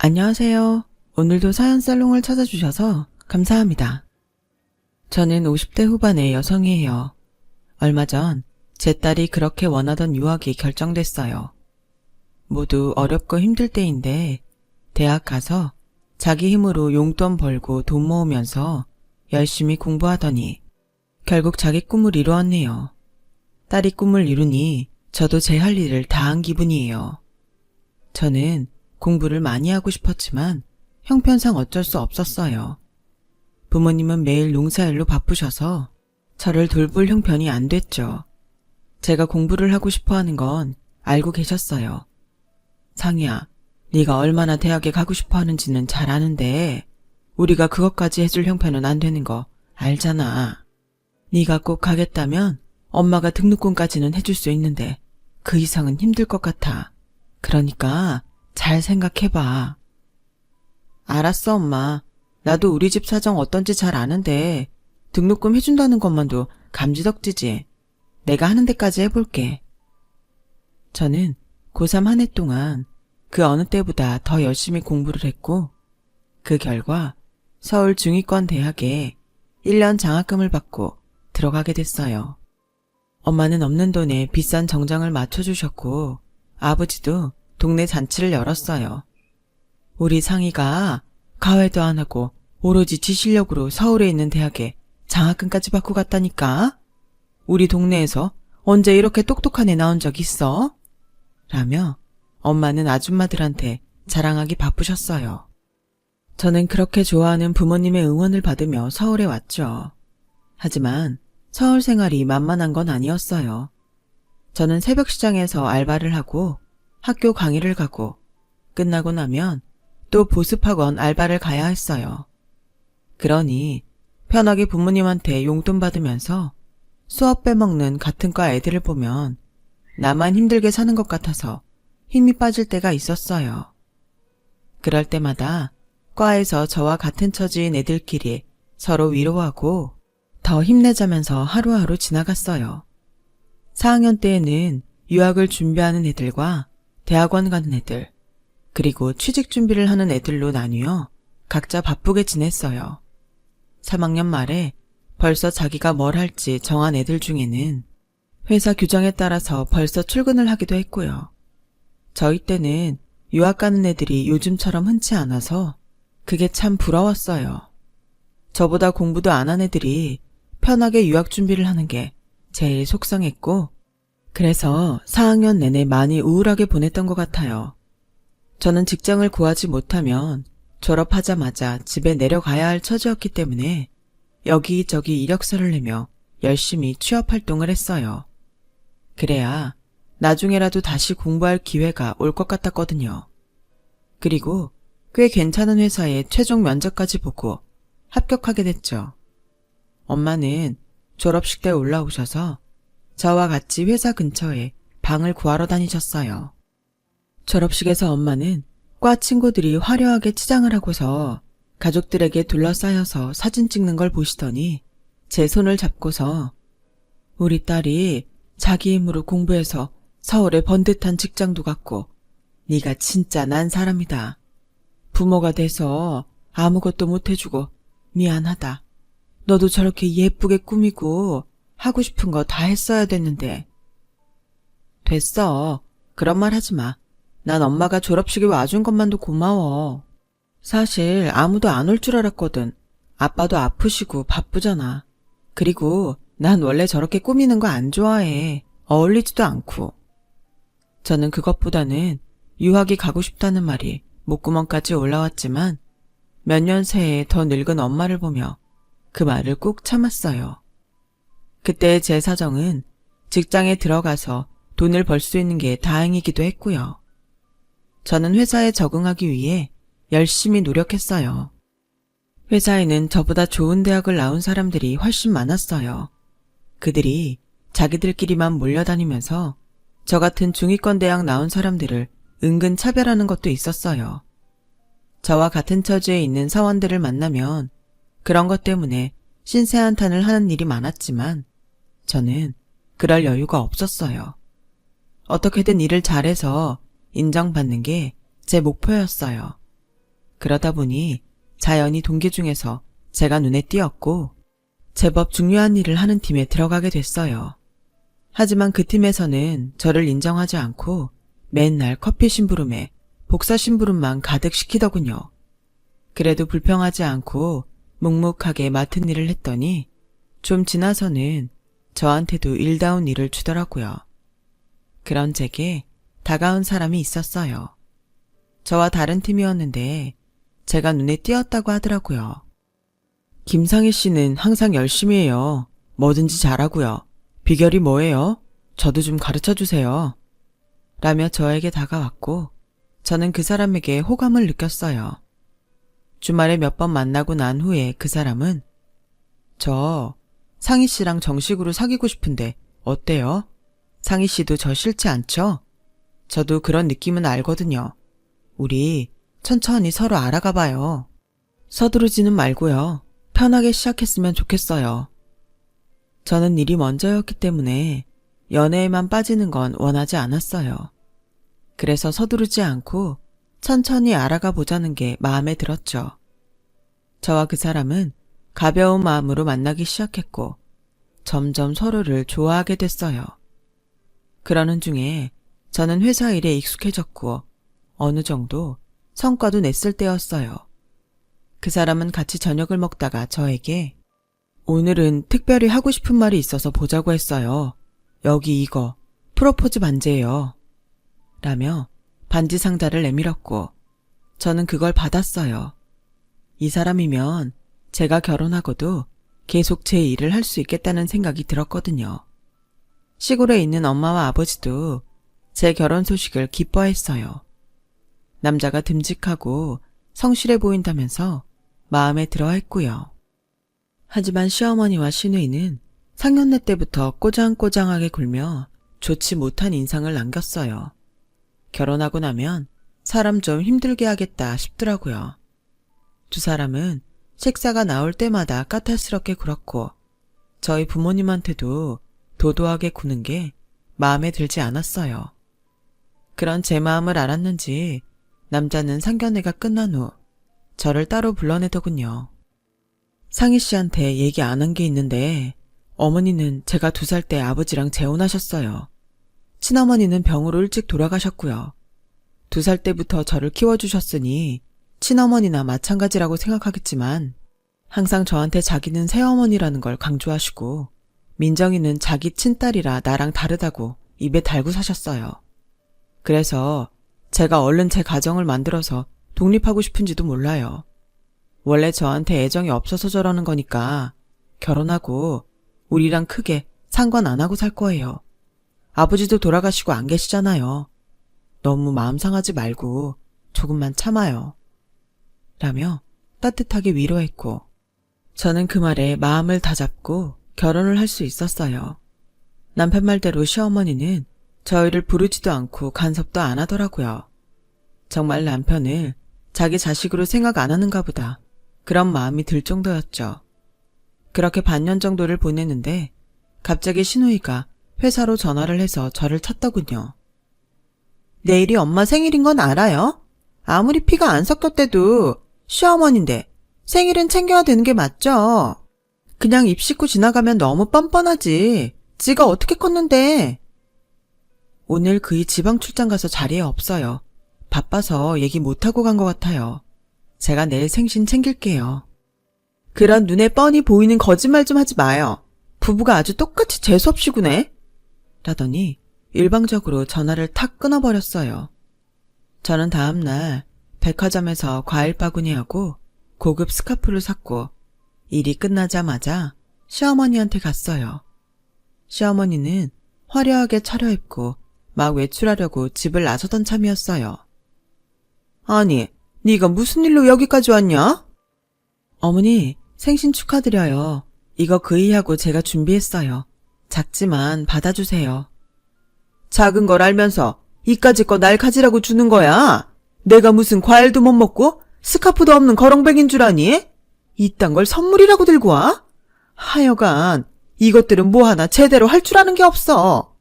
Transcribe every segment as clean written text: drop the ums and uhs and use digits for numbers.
안녕하세요. 오늘도 사연 살롱을 찾아주셔서 감사합니다. 저는 50대 후반의 여성이에요. 얼마 전 제 딸이 그렇게 원하던 유학이 결정됐어요. 모두 어렵고 힘들 때인데 대학 가서 자기 힘으로 용돈 벌고 돈 모으면서 열심히 공부하더니 결국 자기 꿈을 이루었네요. 딸이 꿈을 이루니 저도 제 할 일을 다 한 기분이에요. 저는 공부를 많이 하고 싶었지만 형편상 어쩔 수 없었어요. 부모님은 매일 농사일로 바쁘셔서 저를 돌볼 형편이 안 됐죠. 제가 공부를 하고 싶어 하는 건 알고 계셨어요. 상희야, 네가 얼마나 대학에 가고 싶어 하는지는 잘 아는데 우리가 그것까지 해줄 형편은 안 되는 거 알잖아. 네가 꼭 가겠다면 엄마가 등록금까지는 해줄 수 있는데 그 이상은 힘들 것 같아. 그러니까 잘 생각해봐. 알았어, 엄마. 나도 우리 집 사정 어떤지 잘 아는데 등록금 해준다는 것만도 감지덕지지. 내가 하는 데까지 해볼게. 저는 고3 한 해 동안 그 어느 때보다 더 열심히 공부를 했고 그 결과 서울 중위권 대학에 1년 장학금을 받고 들어가게 됐어요. 엄마는 없는 돈에 비싼 정장을 맞춰주셨고 아버지도 동네 잔치를 열었어요. 우리 상희가 가회도 안 하고 오로지 지 실력으로 서울에 있는 대학에 장학금까지 받고 갔다니까? 우리 동네에서 언제 이렇게 똑똑한 애 나온 적 있어? 라며 엄마는 아줌마들한테 자랑하기 바쁘셨어요. 저는 그렇게 좋아하는 부모님의 응원을 받으며 서울에 왔죠. 하지만 서울 생활이 만만한 건 아니었어요. 저는 새벽 시장에서 알바를 하고 학교 강의를 가고 끝나고 나면 또 보습학원 알바를 가야 했어요. 그러니 편하게 부모님한테 용돈 받으면서 수업 빼먹는 같은 과 애들을 보면 나만 힘들게 사는 것 같아서 힘이 빠질 때가 있었어요. 그럴 때마다 과에서 저와 같은 처지인 애들끼리 서로 위로하고 더 힘내자면서 하루하루 지나갔어요. 4학년 때에는 유학을 준비하는 애들과 대학원 가는 애들, 그리고 취직 준비를 하는 애들로 나뉘어 각자 바쁘게 지냈어요. 3학년 말에 벌써 자기가 뭘 할지 정한 애들 중에는 회사 규정에 따라서 벌써 출근을 하기도 했고요. 저희 때는 유학 가는 애들이 요즘처럼 흔치 않아서 그게 참 부러웠어요. 저보다 공부도 안 한 애들이 편하게 유학 준비를 하는 게 제일 속상했고 그래서 4학년 내내 많이 우울하게 보냈던 것 같아요. 저는 직장을 구하지 못하면 졸업하자마자 집에 내려가야 할 처지였기 때문에 여기저기 이력서를 내며 열심히 취업 활동을 했어요. 그래야 나중에라도 다시 공부할 기회가 올 것 같았거든요. 그리고 꽤 괜찮은 회사에 최종 면접까지 보고 합격하게 됐죠. 엄마는 졸업식 때 올라오셔서 저와 같이 회사 근처에 방을 구하러 다니셨어요. 졸업식에서 엄마는 과 친구들이 화려하게 치장을 하고서 가족들에게 둘러싸여서 사진 찍는 걸 보시더니 제 손을 잡고서 우리 딸이 자기 힘으로 공부해서 서울에 번듯한 직장도 갖고 네가 진짜 난 사람이다. 부모가 돼서 아무것도 못해주고 미안하다. 너도 저렇게 예쁘게 꾸미고 하고 싶은 거 다 했어야 됐는데. 됐어. 그런 말 하지 마. 난 엄마가 졸업식에 와준 것만도 고마워. 사실 아무도 안 올 줄 알았거든. 아빠도 아프시고 바쁘잖아. 그리고 난 원래 저렇게 꾸미는 거 안 좋아해. 어울리지도 않고. 저는 그것보다는 유학이 가고 싶다는 말이 목구멍까지 올라왔지만 몇 년 새에 더 늙은 엄마를 보며 그 말을 꾹 참았어요. 그때의 제 사정은 직장에 들어가서 돈을 벌 수 있는 게 다행이기도 했고요. 저는 회사에 적응하기 위해 열심히 노력했어요. 회사에는 저보다 좋은 대학을 나온 사람들이 훨씬 많았어요. 그들이 자기들끼리만 몰려다니면서 저 같은 중위권 대학 나온 사람들을 은근 차별하는 것도 있었어요. 저와 같은 처지에 있는 사원들을 만나면 그런 것 때문에 신세한탄을 하는 일이 많았지만 저는 그럴 여유가 없었어요. 어떻게든 일을 잘해서 인정받는 게 제 목표였어요. 그러다 보니 자연히 동기 중에서 제가 눈에 띄었고 제법 중요한 일을 하는 팀에 들어가게 됐어요. 하지만 그 팀에서는 저를 인정하지 않고 맨날 커피 심부름에 복사 심부름만 가득 시키더군요. 그래도 불평하지 않고 묵묵하게 맡은 일을 했더니 좀 지나서는 저한테도 일다운 일을 주더라고요. 그런 제게 다가온 사람이 있었어요. 저와 다른 팀이었는데 제가 눈에 띄었다고 하더라고요. 김상희 씨는 항상 열심히 해요. 뭐든지 잘하고요. 비결이 뭐예요? 저도 좀 가르쳐 주세요. 라며 저에게 다가왔고 저는 그 사람에게 호감을 느꼈어요. 주말에 몇 번 만나고 난 후에 그 사람은 저 상희 씨랑 정식으로 사귀고 싶은데 어때요? 상희 씨도 저 싫지 않죠? 저도 그런 느낌은 알거든요. 우리 천천히 서로 알아가 봐요. 서두르지는 말고요. 편하게 시작했으면 좋겠어요. 저는 일이 먼저였기 때문에 연애에만 빠지는 건 원하지 않았어요. 그래서 서두르지 않고 천천히 알아가 보자는 게 마음에 들었죠. 저와 그 사람은 가벼운 마음으로 만나기 시작했고 점점 서로를 좋아하게 됐어요. 그러는 중에 저는 회사 일에 익숙해졌고 어느 정도 성과도 냈을 때였어요. 그 사람은 같이 저녁을 먹다가 저에게 오늘은 특별히 하고 싶은 말이 있어서 보자고 했어요. 여기 이거 프로포즈 반지예요. 라며 반지 상자를 내밀었고 저는 그걸 받았어요. 이 사람이면 제가 결혼하고도 계속 제 일을 할 수 있겠다는 생각이 들었거든요. 시골에 있는 엄마와 아버지도 제 결혼 소식을 기뻐했어요. 남자가 듬직하고 성실해 보인다면서 마음에 들어 했고요. 하지만 시어머니와 시누이는 상견례 때부터 꼬장꼬장하게 굴며 좋지 못한 인상을 남겼어요. 결혼하고 나면 사람 좀 힘들게 하겠다 싶더라고요. 두 사람은 식사가 나올 때마다 까탈스럽게 굴었고 저희 부모님한테도 도도하게 구는 게 마음에 들지 않았어요. 그런 제 마음을 알았는지 남자는 상견례가 끝난 후 저를 따로 불러내더군요. 상희 씨한테 얘기 안 한 게 있는데 어머니는 제가 2살 때 아버지랑 재혼하셨어요. 친어머니는 병으로 일찍 돌아가셨고요. 2살 때부터 저를 키워주셨으니 친어머니나 마찬가지라고 생각하겠지만 항상 저한테 자기는 새어머니라는 걸 강조하시고 민정이는 자기 친딸이라 나랑 다르다고 입에 달고 사셨어요. 그래서 제가 얼른 제 가정을 만들어서 독립하고 싶은지도 몰라요. 원래 저한테 애정이 없어서 저러는 거니까 결혼하고 우리랑 크게 상관 안 하고 살 거예요. 아버지도 돌아가시고 안 계시잖아요. 너무 마음 상하지 말고 조금만 참아요. 라며 따뜻하게 위로했고 저는 그 말에 마음을 다잡고 결혼을 할 수 있었어요. 남편 말대로 시어머니는 저희를 부르지도 않고 간섭도 안 하더라고요. 정말 남편을 자기 자식으로 생각 안 하는가 보다 그런 마음이 들 정도였죠. 그렇게 반년 정도를 보냈는데 갑자기 시누이가 회사로 전화를 해서 저를 찾더군요. 내일이 엄마 생일인 건 알아요? 아무리 피가 안 섞였대도 시어머니인데 생일은 챙겨야 되는 게 맞죠? 그냥 입 씻고 지나가면 너무 뻔뻔하지. 지가 어떻게 컸는데. 오늘 그이 지방 출장 가서 자리에 없어요. 바빠서 얘기 못하고 간 것 같아요. 제가 내일 생신 챙길게요. 그런 눈에 뻔히 보이는 거짓말 좀 하지 마요. 부부가 아주 똑같이 재수없이 구네. 라더니 일방적으로 전화를 탁 끊어버렸어요. 저는 다음날 백화점에서 과일 바구니하고 고급 스카프를 샀고 일이 끝나자마자 시어머니한테 갔어요. 시어머니는 화려하게 차려입고 막 외출하려고 집을 나서던 참이었어요. 아니, 네가 무슨 일로 여기까지 왔냐? 어머니, 생신 축하드려요. 이거 그이하고 제가 준비했어요. 작지만 받아주세요. 작은 걸 알면서 이까짓 거 날 가지라고 주는 거야? 내가 무슨 과일도 못 먹고 스카프도 없는 거렁뱅인 줄 아니? 이딴 걸 선물이라고 들고 와? 하여간 이것들은 뭐 하나 제대로 할 줄 아는 게 없어.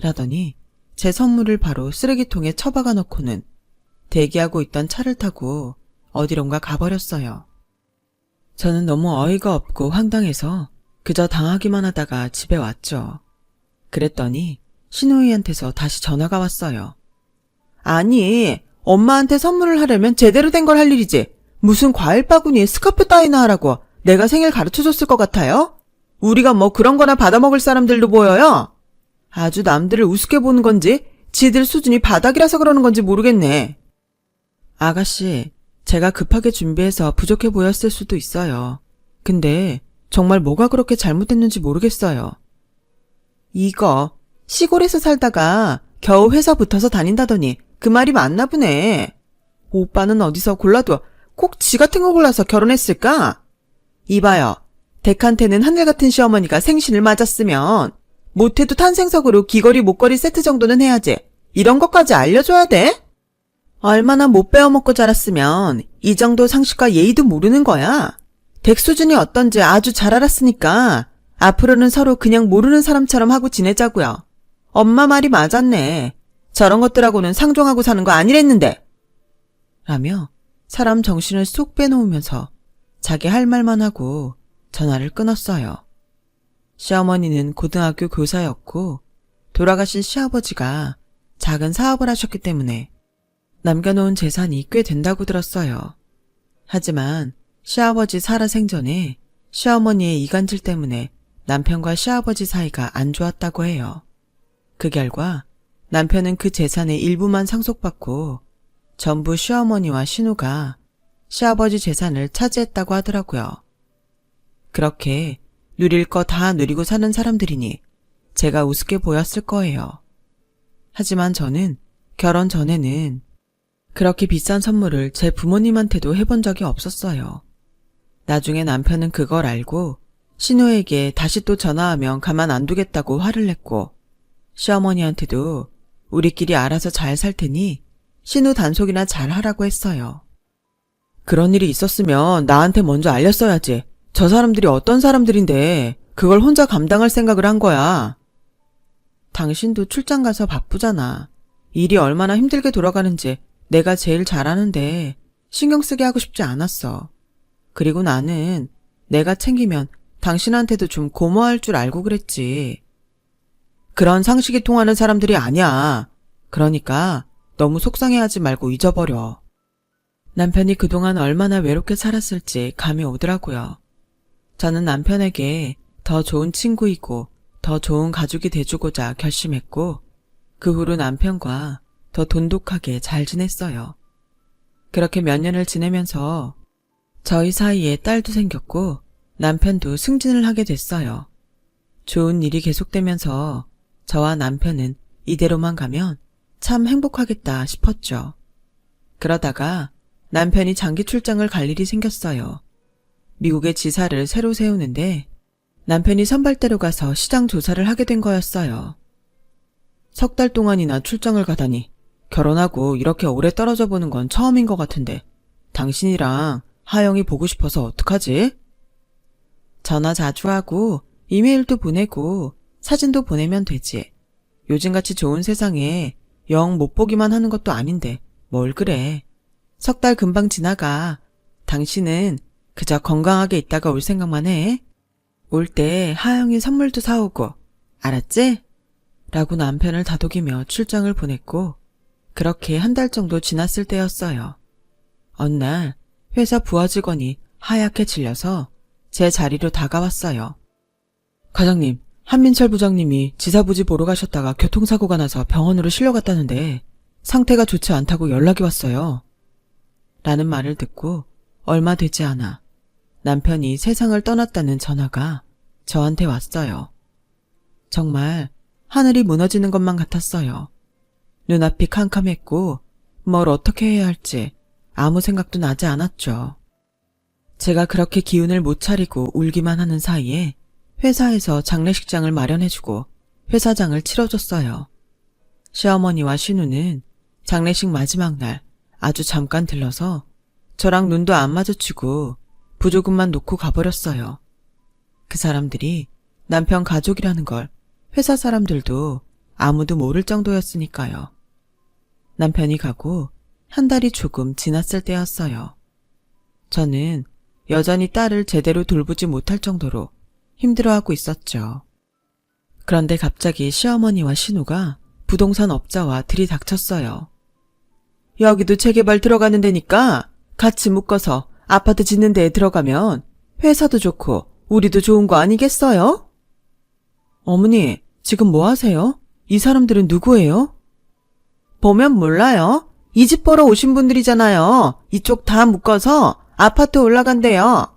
라더니 제 선물을 바로 쓰레기통에 처박아 놓고는 대기하고 있던 차를 타고 어디론가 가버렸어요. 저는 너무 어이가 없고 황당해서 그저 당하기만 하다가 집에 왔죠. 그랬더니 신우이한테서 다시 전화가 왔어요. 아니, 엄마한테 선물을 하려면 제대로 된 걸 할 일이지. 무슨 과일 바구니에 스카프 따위나 하라고 내가 생일 가르쳐줬을 것 같아요? 우리가 뭐 그런 거나 받아먹을 사람들도 보여요? 아주 남들을 우습게 보는 건지 지들 수준이 바닥이라서 그러는 건지 모르겠네. 아가씨, 제가 급하게 준비해서 부족해 보였을 수도 있어요. 근데 정말 뭐가 그렇게 잘못됐는지 모르겠어요. 이거 시골에서 살다가 겨우 회사 붙어서 다닌다더니 그 말이 맞나 보네. 오빠는 어디서 골라도 꼭 지 같은 거 골라서 결혼했을까? 이봐요. 댁한테는 하늘같은 시어머니가 생신을 맞았으면 못해도 탄생석으로 귀걸이 목걸이 세트 정도는 해야지. 이런 것까지 알려줘야 돼? 얼마나 못 배워먹고 자랐으면 이 정도 상식과 예의도 모르는 거야. 댁 수준이 어떤지 아주 잘 알았으니까 앞으로는 서로 그냥 모르는 사람처럼 하고 지내자고요. 엄마 말이 맞았네. 저런 것들하고는 상종하고 사는 거 아니랬는데. 라며 사람 정신을 쏙 빼놓으면서 자기 할 말만 하고 전화를 끊었어요. 시어머니는 고등학교 교사였고 돌아가신 시아버지가 작은 사업을 하셨기 때문에 남겨놓은 재산이 꽤 된다고 들었어요. 하지만 시아버지 살아생전에 시어머니의 이간질 때문에 남편과 시아버지 사이가 안 좋았다고 해요. 그 결과 남편은 그 재산의 일부만 상속받고 전부 시어머니와 신우가 시아버지 재산을 차지했다고 하더라고요. 그렇게 누릴 거 다 누리고 사는 사람들이니 제가 우습게 보였을 거예요. 하지만 저는 결혼 전에는 그렇게 비싼 선물을 제 부모님한테도 해본 적이 없었어요. 나중에 남편은 그걸 알고 신우에게 다시 또 전화하면 가만 안 두겠다고 화를 냈고 시어머니한테도 우리끼리 알아서 잘 살 테니 신우 단속이나 잘 하라고 했어요. 그런 일이 있었으면 나한테 먼저 알렸어야지. 저 사람들이 어떤 사람들인데 그걸 혼자 감당할 생각을 한 거야. 당신도 출장 가서 바쁘잖아. 일이 얼마나 힘들게 돌아가는지 내가 제일 잘 아는데 신경 쓰게 하고 싶지 않았어. 그리고 나는 내가 챙기면 당신한테도 좀 고마워할 줄 알고 그랬지. 그런 상식이 통하는 사람들이 아니야. 그러니까 너무 속상해하지 말고 잊어버려. 남편이 그동안 얼마나 외롭게 살았을지 감이 오더라고요. 저는 남편에게 더 좋은 친구이고 더 좋은 가족이 돼주고자 결심했고 그 후로 남편과 더 돈독하게 잘 지냈어요. 그렇게 몇 년을 지내면서 저희 사이에 딸도 생겼고 남편도 승진을 하게 됐어요. 좋은 일이 계속되면서 저와 남편은 이대로만 가면 참 행복하겠다 싶었죠. 그러다가 남편이 장기 출장을 갈 일이 생겼어요. 미국의 지사를 새로 세우는데 남편이 선발대로 가서 시장 조사를 하게 된 거였어요. 3달 동안이나 출장을 가다니 결혼하고 이렇게 오래 떨어져 보는 건 처음인 것 같은데 당신이랑 하영이 보고 싶어서 어떡하지? 전화 자주 하고 이메일도 보내고 사진도 보내면 되지. 요즘같이 좋은 세상에 영 못 보기만 하는 것도 아닌데 뭘 그래. 3달 금방 지나가. 당신은 그저 건강하게 있다가 올 생각만 해. 올 때 하영이 선물도 사오고. 알았지? 라고 남편을 다독이며 출장을 보냈고 그렇게 한 달 정도 지났을 때였어요. 어느 날 회사 부하 직원이 하얗게 질려서 제 자리로 다가왔어요. 과장님, 한민철 부장님이 지사부지 보러 가셨다가 교통사고가 나서 병원으로 실려갔다는데 상태가 좋지 않다고 연락이 왔어요. 라는 말을 듣고 얼마 되지 않아 남편이 세상을 떠났다는 전화가 저한테 왔어요. 정말 하늘이 무너지는 것만 같았어요. 눈앞이 캄캄했고 뭘 어떻게 해야 할지 아무 생각도 나지 않았죠. 제가 그렇게 기운을 못 차리고 울기만 하는 사이에 회사에서 장례식장을 마련해주고 회사장을 치러줬어요. 시어머니와 신우는 장례식 마지막 날 아주 잠깐 들러서 저랑 눈도 안 마주치고 부조금만 놓고 가버렸어요. 그 사람들이 남편 가족이라는 걸 회사 사람들도 아무도 모를 정도였으니까요. 남편이 가고 한 달이 조금 지났을 때였어요. 저는 여전히 딸을 제대로 돌보지 못할 정도로 힘들어하고 있었죠. 그런데 갑자기 시어머니와 신우가 부동산 업자와 들이닥쳤어요. 여기도 재개발 들어가는 데니까 같이 묶어서 아파트 짓는 데에 들어가면 회사도 좋고 우리도 좋은 거 아니겠어요? 어머니, 지금 뭐 하세요? 이 사람들은 누구예요? 보면 몰라요. 이 집 보러 오신 분들이잖아요. 이쪽 다 묶어서 아파트 올라간대요.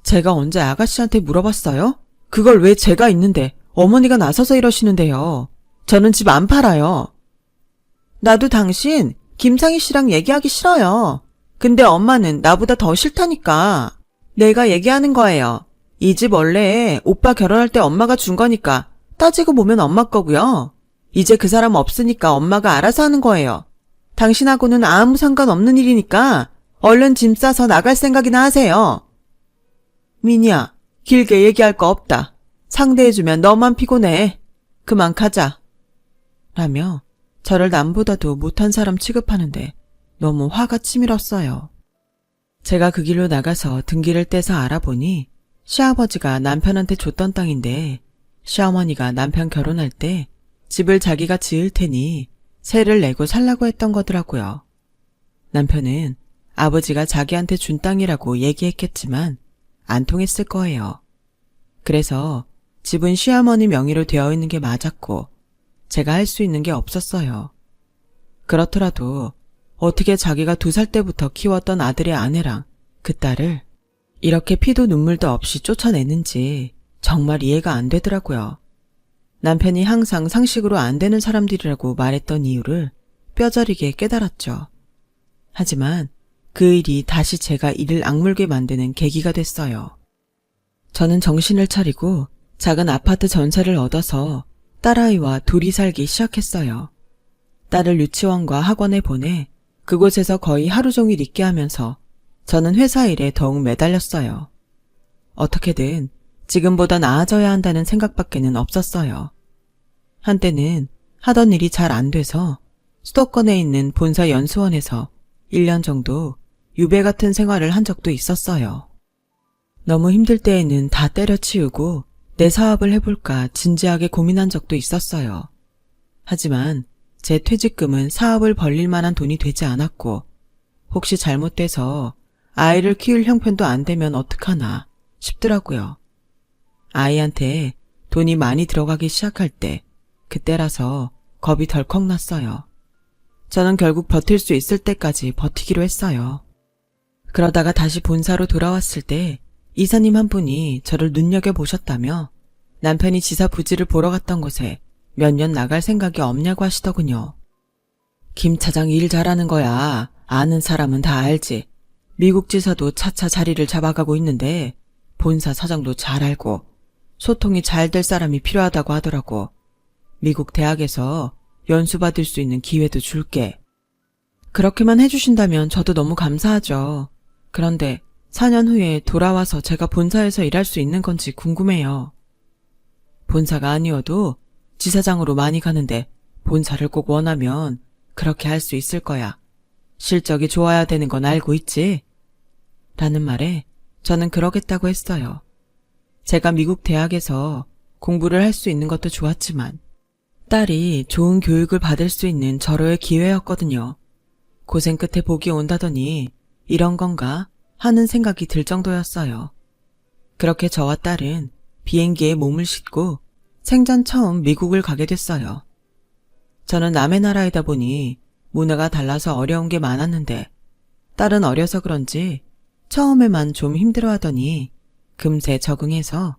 제가 언제 아가씨한테 물어봤어요? 그걸 왜 제가 있는데 어머니가 나서서 이러시는데요. 저는 집 안 팔아요. 나도 당신 김상희 씨랑 얘기하기 싫어요. 근데 엄마는 나보다 더 싫다니까. 내가 얘기하는 거예요. 이 집 원래 오빠 결혼할 때 엄마가 준 거니까 따지고 보면 엄마 거고요. 이제 그 사람 없으니까 엄마가 알아서 하는 거예요. 당신하고는 아무 상관없는 일이니까 얼른 짐 싸서 나갈 생각이나 하세요. 미니야, 길게 얘기할 거 없다. 상대해주면 너만 피곤해. 그만 가자. 라며 저를 남보다도 못한 사람 취급하는데 너무 화가 치밀었어요. 제가 그 길로 나가서 등기를 떼서 알아보니 시아버지가 남편한테 줬던 땅인데 시어머니가 남편 결혼할 때 집을 자기가 지을 테니 세를 내고 살라고 했던 거더라고요. 남편은 아버지가 자기한테 준 땅이라고 얘기했겠지만 안 통했을 거예요. 그래서 집은 시어머니 명의로 되어 있는 게 맞았고 제가 할 수 있는 게 없었어요. 그렇더라도 어떻게 자기가 2살 때부터 키웠던 아들의 아내랑 그 딸을 이렇게 피도 눈물도 없이 쫓아내는지 정말 이해가 안 되더라고요. 남편이 항상 상식으로 안 되는 사람들이라고 말했던 이유를 뼈저리게 깨달았죠. 하지만 그 일이 다시 제가 이를 악물게 만드는 계기가 됐어요. 저는 정신을 차리고 작은 아파트 전세를 얻어서 딸아이와 둘이 살기 시작했어요. 딸을 유치원과 학원에 보내 그곳에서 거의 하루 종일 있게 하면서 저는 회사 일에 더욱 매달렸어요. 어떻게든 지금보다 나아져야 한다는 생각밖에는 없었어요. 한때는 하던 일이 잘 안 돼서 수도권에 있는 본사 연수원에서 1년 정도 유배 같은 생활을 한 적도 있었어요. 너무 힘들 때에는 다 때려치우고 내 사업을 해볼까 진지하게 고민한 적도 있었어요. 하지만 제 퇴직금은 사업을 벌릴 만한 돈이 되지 않았고 혹시 잘못돼서 아이를 키울 형편도 안 되면 어떡하나 싶더라고요. 아이한테 돈이 많이 들어가기 시작할 때 그때라서 겁이 덜컥 났어요. 저는 결국 버틸 수 있을 때까지 버티기로 했어요. 그러다가 다시 본사로 돌아왔을 때 이사님 한 분이 저를 눈여겨보셨다며 남편이 지사 부지를 보러 갔던 곳에 몇 년 나갈 생각이 없냐고 하시더군요. 김 차장 일 잘하는 거야. 아는 사람은 다 알지. 미국 지사도 차차 자리를 잡아가고 있는데 본사 사정도 잘 알고 소통이 잘 될 사람이 필요하다고 하더라고. 미국 대학에서 연수 받을 수 있는 기회도 줄게. 그렇게만 해주신다면 저도 너무 감사하죠. 그런데 4년 후에 돌아와서 제가 본사에서 일할 수 있는 건지 궁금해요. 본사가 아니어도 지사장으로 많이 가는데 본사를 꼭 원하면 그렇게 할 수 있을 거야. 실적이 좋아야 되는 건 알고 있지? 라는 말에 저는 그러겠다고 했어요. 제가 미국 대학에서 공부를 할 수 있는 것도 좋았지만 딸이 좋은 교육을 받을 수 있는 절호의 기회였거든요. 고생 끝에 복이 온다더니 이런 건가 하는 생각이 들 정도였어요. 그렇게 저와 딸은 비행기에 몸을 싣고 생전 처음 미국을 가게 됐어요. 저는 남의 나라이다 보니 문화가 달라서 어려운 게 많았는데 딸은 어려서 그런지 처음에만 좀 힘들어하더니 금세 적응해서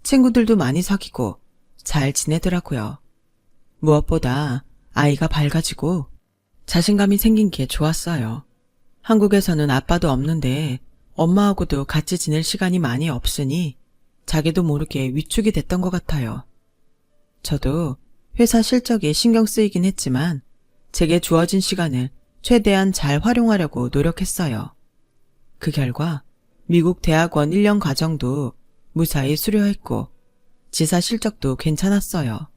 친구들도 많이 사귀고 잘 지내더라고요. 무엇보다 아이가 밝아지고 자신감이 생긴 게 좋았어요. 한국에서는 아빠도 없는데 엄마하고도 같이 지낼 시간이 많이 없으니 자기도 모르게 위축이 됐던 것 같아요. 저도 회사 실적에 신경 쓰이긴 했지만 제게 주어진 시간을 최대한 잘 활용하려고 노력했어요. 그 결과 미국 대학원 1년 과정도 무사히 수료했고 지사 실적도 괜찮았어요.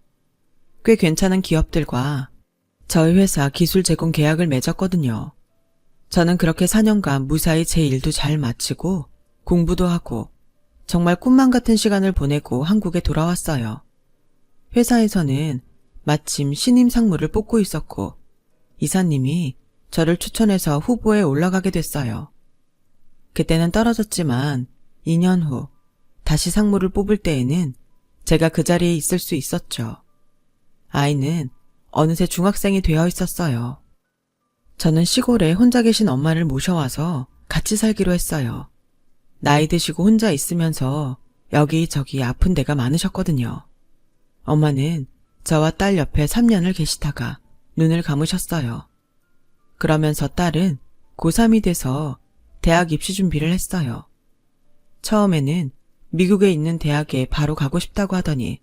꽤 괜찮은 기업들과 저희 회사 기술 제공 계약을 맺었거든요. 저는 그렇게 4년간 무사히 제 일도 잘 마치고 공부도 하고 정말 꿈만 같은 시간을 보내고 한국에 돌아왔어요. 회사에서는 마침 신임 상무를 뽑고 있었고 이사님이 저를 추천해서 후보에 올라가게 됐어요. 그때는 떨어졌지만 2년 후 다시 상무를 뽑을 때에는 제가 그 자리에 있을 수 있었죠. 아이는 어느새 중학생이 되어 있었어요. 저는 시골에 혼자 계신 엄마를 모셔와서 같이 살기로 했어요. 나이 드시고 혼자 있으면서 여기저기 아픈 데가 많으셨거든요. 엄마는 저와 딸 옆에 3년을 계시다가 눈을 감으셨어요. 그러면서 딸은 고3이 돼서 대학 입시 준비를 했어요. 처음에는 미국에 있는 대학에 바로 가고 싶다고 하더니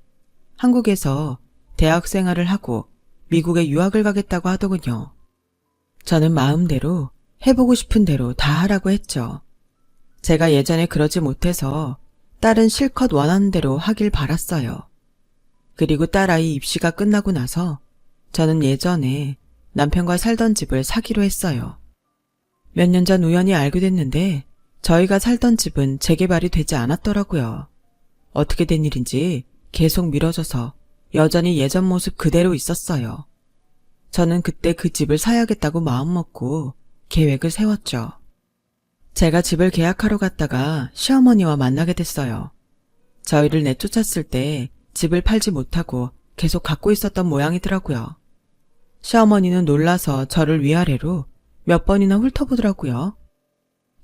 한국에서 대학 생활을 하고 미국에 유학을 가겠다고 하더군요. 저는 마음대로 해보고 싶은 대로 다 하라고 했죠. 제가 예전에 그러지 못해서 딸은 실컷 원하는 대로 하길 바랐어요. 그리고 딸아이 입시가 끝나고 나서 저는 예전에 남편과 살던 집을 사기로 했어요. 몇 년 전 우연히 알게 됐는데 저희가 살던 집은 재개발이 되지 않았더라고요. 어떻게 된 일인지 계속 미뤄져서 여전히 예전 모습 그대로 있었어요. 저는 그때 그 집을 사야겠다고 마음먹고 계획을 세웠죠. 제가 집을 계약하러 갔다가 시어머니와 만나게 됐어요. 저희를 내쫓았을 때 집을 팔지 못하고 계속 갖고 있었던 모양이더라고요. 시어머니는 놀라서 저를 위아래로 몇 번이나 훑어보더라고요.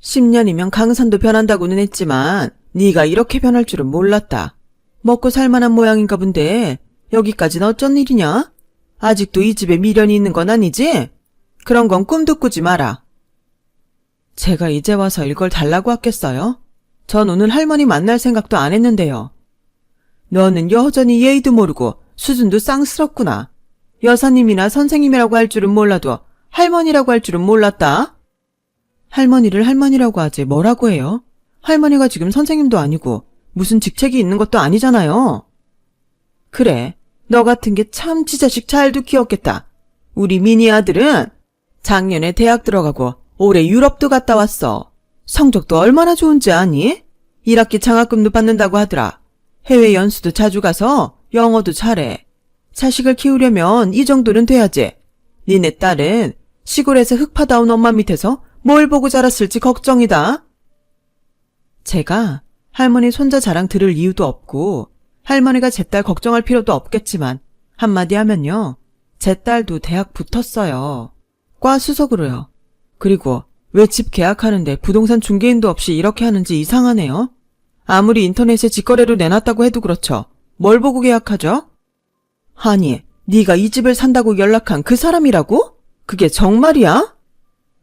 10년이면 강산도 변한다고는 했지만 네가 이렇게 변할 줄은 몰랐다. 먹고 살만한 모양인가 본데 여기까지는 어쩐 일이냐? 아직도 이 집에 미련이 있는 건 아니지? 그런 건 꿈도 꾸지 마라. 제가 이제 와서 이걸 달라고 했겠어요? 전 오늘 할머니 만날 생각도 안 했는데요. 너는 여전히 예의도 모르고 수준도 쌍스럽구나. 여사님이나 선생님이라고 할 줄은 몰라도 할머니라고 할 줄은 몰랐다. 할머니를 할머니라고 하지 뭐라고 해요? 할머니가 지금 선생님도 아니고 무슨 직책이 있는 것도 아니잖아요. 그래, 너 같은 게 참 지자식 잘도 키웠겠다. 우리 미니 아들은 작년에 대학 들어가고 올해 유럽도 갔다 왔어. 성적도 얼마나 좋은지 아니? 1학기 장학금도 받는다고 하더라. 해외 연수도 자주 가서 영어도 잘해. 자식을 키우려면 이 정도는 돼야지. 니네 딸은 시골에서 흙 파다온 엄마 밑에서 뭘 보고 자랐을지 걱정이다. 제가 할머니 손자 자랑 들을 이유도 없고 할머니가 제 딸 걱정할 필요도 없겠지만 한마디 하면요. 제 딸도 대학 붙었어요. 과 수석으로요. 그리고 왜 집 계약하는데 부동산 중개인도 없이 이렇게 하는지 이상하네요. 아무리 인터넷에 직거래로 내놨다고 해도 그렇죠. 뭘 보고 계약하죠? 아니, 네가 이 집을 산다고 연락한 그 사람이라고? 그게 정말이야?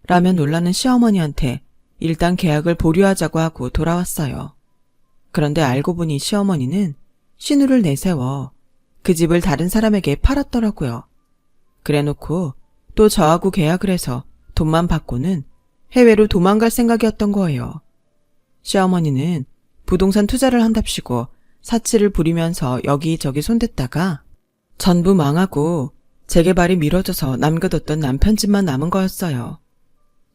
라며 놀라는 시어머니한테 일단 계약을 보류하자고 하고 돌아왔어요. 그런데 알고 보니 시어머니는 신우를 내세워 그 집을 다른 사람에게 팔았더라고요. 그래놓고 또 저하고 계약을 해서 돈만 받고는 해외로 도망갈 생각이었던 거예요. 시어머니는 부동산 투자를 한답시고 사치를 부리면서 여기저기 손댔다가 전부 망하고 재개발이 미뤄져서 남겨뒀던 남편 집만 남은 거였어요.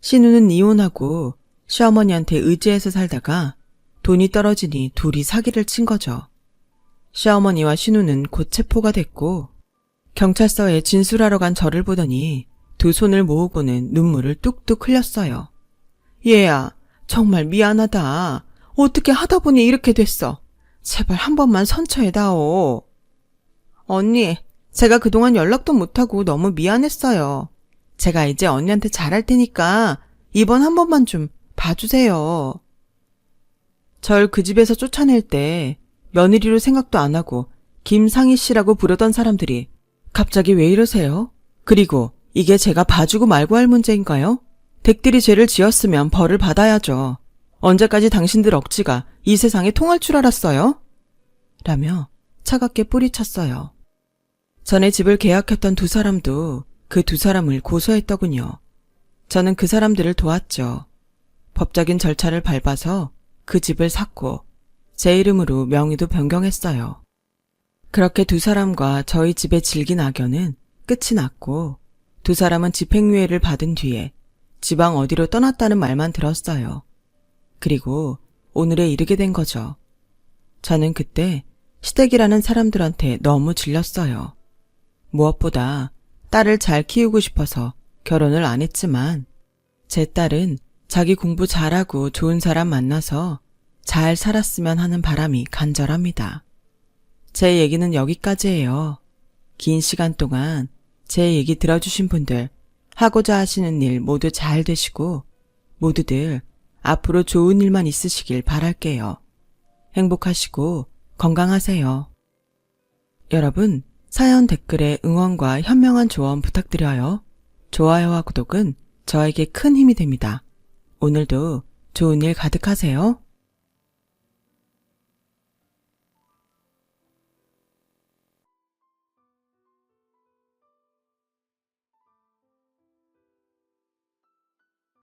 신우는 이혼하고 시어머니한테 의지해서 살다가 돈이 떨어지니 둘이 사기를 친 거죠. 시어머니와 신우는 곧 체포가 됐고 경찰서에 진술하러 간 저를 보더니 두 손을 모으고는 눈물을 뚝뚝 흘렸어요. 얘야, 정말 미안하다. 어떻게 하다 보니 이렇게 됐어. 제발 한 번만 선처해다오. 언니, 제가 그동안 연락도 못하고 너무 미안했어요. 제가 이제 언니한테 잘할 테니까 이번 한 번만 좀 봐주세요. 절 그 집에서 쫓아낼 때 며느리로 생각도 안 하고 김상희 씨라고 부르던 사람들이 갑자기 왜 이러세요? 그리고 이게 제가 봐주고 말고 할 문제인가요? 댁들이 죄를 지었으면 벌을 받아야죠. 언제까지 당신들 억지가 이 세상에 통할 줄 알았어요? 라며 차갑게 뿌리쳤어요. 전에 집을 계약했던 두 사람도 그 두 사람을 고소했더군요. 저는 그 사람들을 도왔죠. 법적인 절차를 밟아서 그 집을 샀고 제 이름으로 명의도 변경했어요. 그렇게 두 사람과 저희 집의 질긴 악연은 끝이 났고 두 사람은 집행유예를 받은 뒤에 지방 어디로 떠났다는 말만 들었어요. 그리고 오늘에 이르게 된 거죠. 저는 그때 시댁이라는 사람들한테 너무 질렸어요. 무엇보다 딸을 잘 키우고 싶어서 결혼을 안 했지만 제 딸은 자기 공부 잘하고 좋은 사람 만나서 잘 살았으면 하는 바람이 간절합니다. 제 얘기는 여기까지예요. 긴 시간 동안 제 얘기 들어주신 분들, 하고자 하시는 일 모두 잘 되시고 모두들 앞으로 좋은 일만 있으시길 바랄게요. 행복하시고 건강하세요. 여러분, 사연 댓글에 응원과 현명한 조언 부탁드려요. 좋아요와 구독은 저에게 큰 힘이 됩니다. 오늘도 좋은 일 가득하세요.